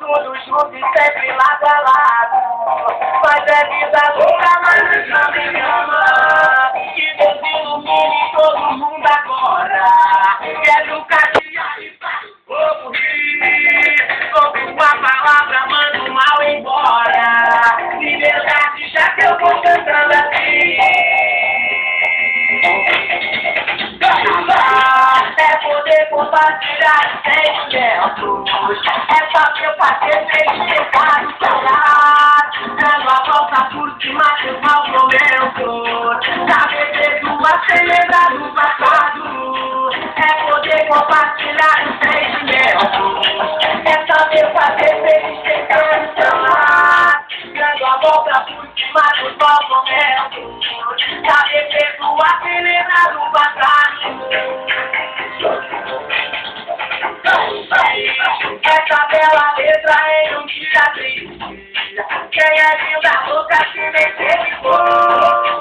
tudo junto e sempre lado a lado. Mas é vida louca, mas não me ama. Que Deus ilumine todo mundo agora. Quero cadear e faz o povo rir. Ouve uma palavra, manda o mal embora. Liberdade, já que eu vou cantando assim. É poder compartilhar sentimentos. É saber fazer feliz chegar no seu lado. Dando a volta por cima dos maus momentos. Saber perdoar sem lembrar do passado. É poder compartilhar os sentimentos. É saber fazer feliz chegar no seu lado. Dando a volta por cima dos maus momentos. Saber perdoar sem lembrar do passado. Essa bela letra em um dia triste. Quem é linda, louca, se nem teve cor.